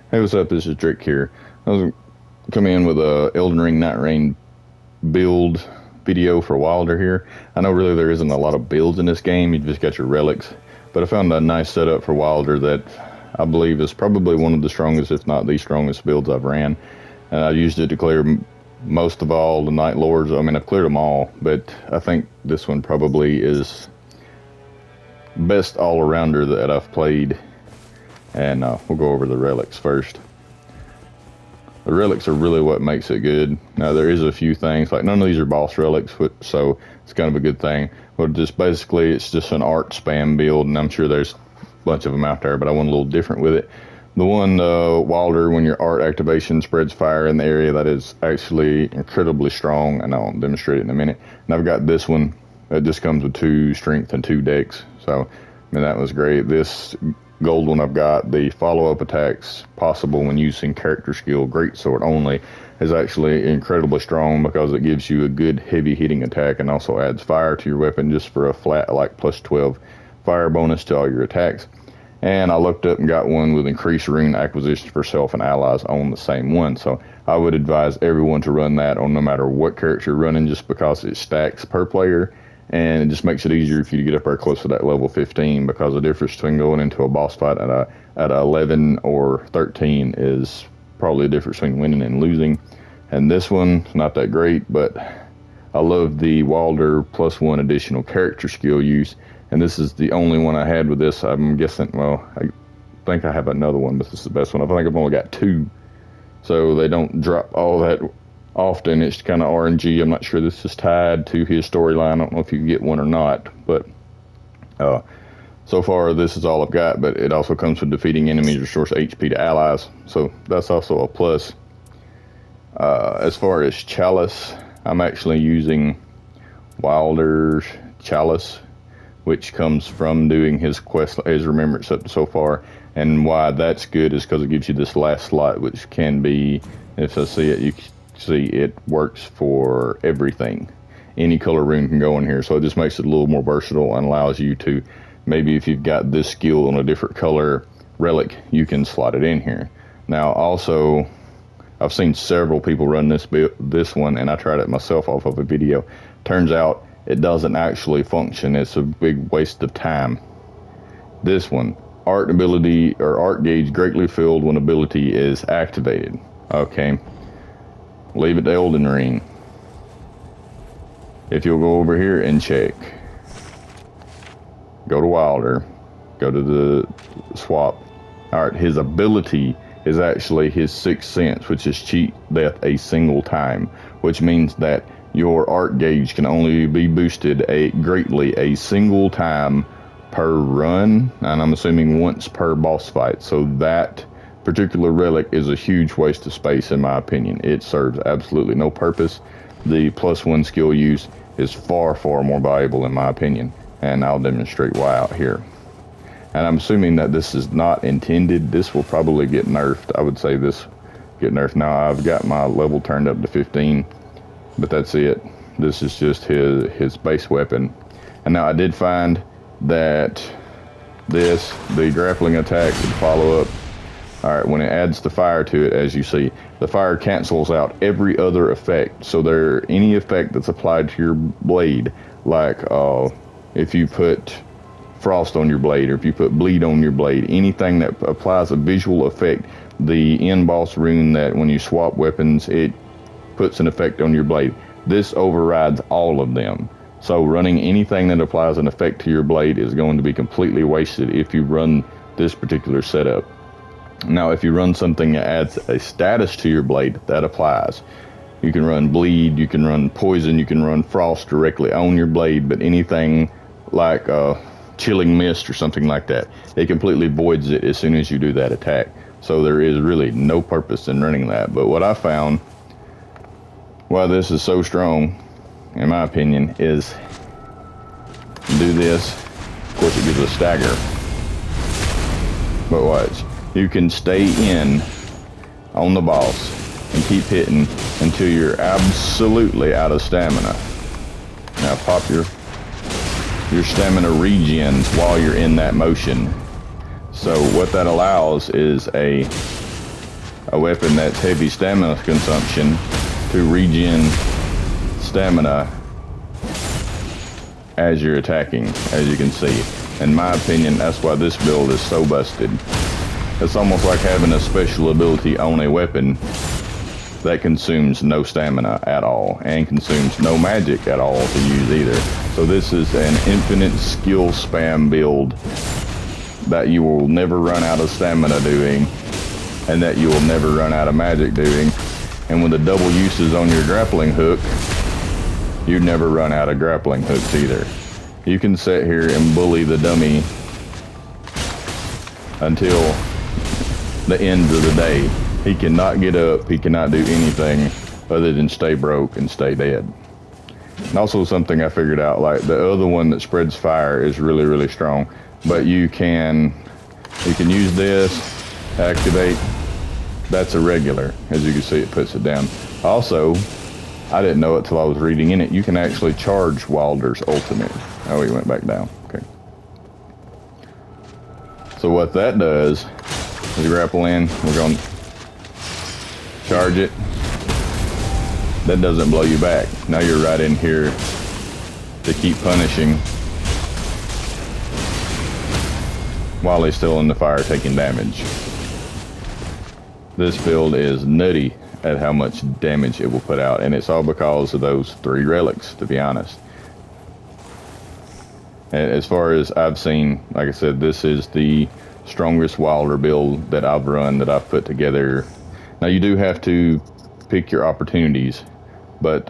Hey, what's up? This is Drake here. I was coming in with a Elden Ring Nightreigne build video for Wylder here. I know really there isn't a lot of builds in this game. You just got your relics, but I found a nice setup for Wylder that I believe is probably one of the strongest, if not the strongest builds I've ran. And I used it to clear most of all the Night Lords. I mean, I've cleared them all, but I think this one probably is best all-arounder that I've played. And we'll go over the relics first. The relics are really what makes it good. Now there is a few things, like none of these are boss relics, so it's kind of a good thing. But just basically it's just an art spam build, and I'm sure there's a bunch of them out there, but I went a little different with it. The one, Wylder, when your art activation spreads fire in the area, that is actually incredibly strong, and I'll demonstrate it in a minute. And I've got this one that just comes with 2 strength and 2 dex, so I mean that was great. This gold one I've got, the follow-up attacks possible when using character skill greatsword only, is actually incredibly strong because it gives you a good heavy hitting attack and also adds fire to your weapon just for a flat like plus 12 fire bonus to all your attacks. And I looked up and got one with increased rune acquisition for self and allies on the same one, so I would advise everyone to run that on no matter what character you're running, just because it stacks per player. And it just makes it easier for you to get up there close to that level 15, because the difference between going into a boss fight at 11 or 13 is probably the difference between winning and losing. And this one's not that great, but I love the Wylder +1 additional character skill use, and this is the only one I had with this. I'm guessing, well, I think I have another one, but this is the best one. I think I've only got 2, so they don't drop all that often. It's kind of RNG. I'm not sure this is tied to his storyline. I don't know if you can get one or not, but so far this is all I've got. But it also comes with defeating enemies, restores HP to allies, so that's also a plus. As far as chalice, I'm actually using Wylder's chalice, which comes from doing his quest, his remembrance up to so far. And why that's good is because it gives you this last slot, which can be, if I see it, you see it works for everything. Any color rune can go in here, so it just makes it a little more versatile and allows you to, maybe if you've got this skill on a different color relic, you can slot it in here. Now also, I've seen several people run this one, and I tried it myself off of a video. Turns out it doesn't actually function. It's a big waste of time. This one, art ability or art gauge greatly filled when ability is activated. Okay, leave it to Elden Ring. If you'll go over here and check, go to Wylder, go to the swap. All right, his ability is actually his 6th sense, which is cheat death a single time, which means that your art gauge can only be boosted greatly a single time per run, and I'm assuming once per boss fight. So that particular relic is a huge waste of space in my opinion. It serves absolutely no purpose. The +1 skill use is far more valuable in my opinion, and I'll demonstrate why out here. And I'm assuming that this is not intended. This will probably get nerfed. I would say this get nerfed. Now I've got my level turned up to 15, but that's it. This is just his base weapon. And now I did find that the grappling attack and follow up, all right, when it adds the fire to it, as you see, the fire cancels out every other effect. So any effect that's applied to your blade, like if you put frost on your blade, or if you put bleed on your blade, anything that applies a visual effect, the end boss rune that when you swap weapons, it puts an effect on your blade. This overrides all of them. So running anything that applies an effect to your blade is going to be completely wasted if you run this particular setup. Now, if you run something that adds a status to your blade, that applies. You can run bleed, you can run poison, you can run frost directly on your blade, but anything like chilling mist or something like that, it completely voids it as soon as you do that attack. So there is really no purpose in running that. But what I found, why this is so strong, in my opinion, is do this. Of course, it gives a stagger. But watch. You can stay in on the boss and keep hitting until you're absolutely out of stamina. Now pop your stamina regens while you're in that motion. So what that allows is a a weapon that's heavy stamina consumption to regen stamina as you're attacking, as you can see. In my opinion, that's why this build is so busted. It's almost like having a special ability on a weapon that consumes no stamina at all and consumes no magic at all to use either. So this is an infinite skill spam build that you will never run out of stamina doing, and that you will never run out of magic doing. And with the double uses on your grappling hook, you never run out of grappling hooks either. You can sit here and bully the dummy until the end of the day. He cannot get up, he cannot do anything other than stay broke and stay dead. And also something I figured out, like the other one that spreads fire is really, really strong, but you can use this, activate, that's a regular. As you can see, it puts it down. Also, I didn't know it till I was reading in it, you can actually charge Wylder's ultimate. Oh, he went back down, okay. So what that does is grapple in, we're going to charge it. That doesn't blow you back. Now you're right in here to keep punishing while he's still in the fire taking damage. This build is nutty at how much damage it will put out, and it's all because of those 3 relics, to be honest. And as far as I've seen, like I said, this is the strongest Wylder build that I've run, that I've put together. Now you do have to pick your opportunities, but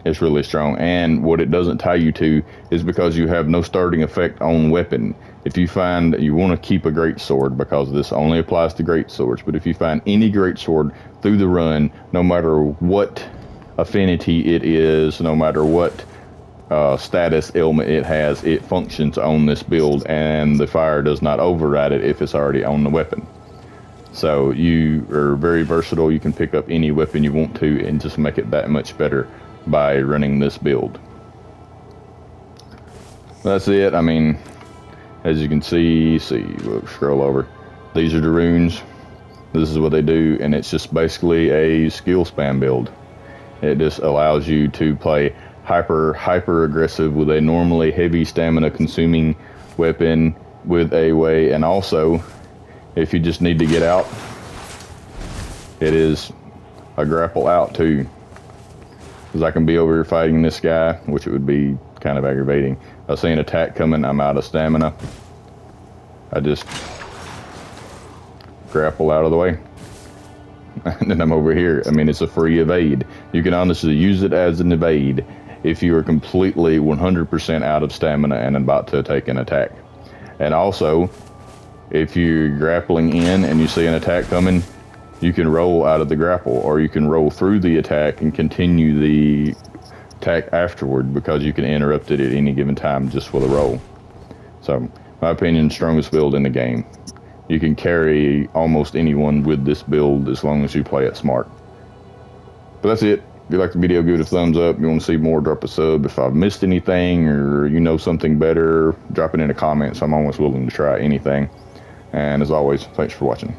it's really strong. And what it doesn't tie you to is because you have no starting effect on weapon. If you find that you want to keep a great sword, because this only applies to great swords, but if you find any great sword through the run, no matter what affinity it is, no matter what status ailment it has, it functions on this build, and the fire does not override it if it's already on the weapon. So you are very versatile. You can pick up any weapon you want to and just make it that much better by running this build. That's it. I mean, as you can see, we'll scroll over. These are the runes. This is what they do, and it's just basically a skill spam build. It just allows you to play hyper aggressive with a normally heavy stamina consuming weapon with a way, and also if you just need to get out, it is a grapple out too. Because I can be over here fighting this guy, which it would be kind of aggravating. I see an attack coming, I'm out of stamina. I just grapple out of the way. And then I'm over here. I mean, it's a free evade. You can honestly use it as an evade if you are completely 100% out of stamina and about to take an attack. And also, if you're grappling in and you see an attack coming, you can roll out of the grapple, or you can roll through the attack and continue the attack afterward, because you can interrupt it at any given time just with a roll. So, my opinion, strongest build in the game. You can carry almost anyone with this build as long as you play it smart. But that's it. If you like the video, give it a thumbs up. If you want to see more, drop a sub. If I've missed anything or you know something better, drop it in the comments. I'm always willing to try anything. And as always, thanks for watching.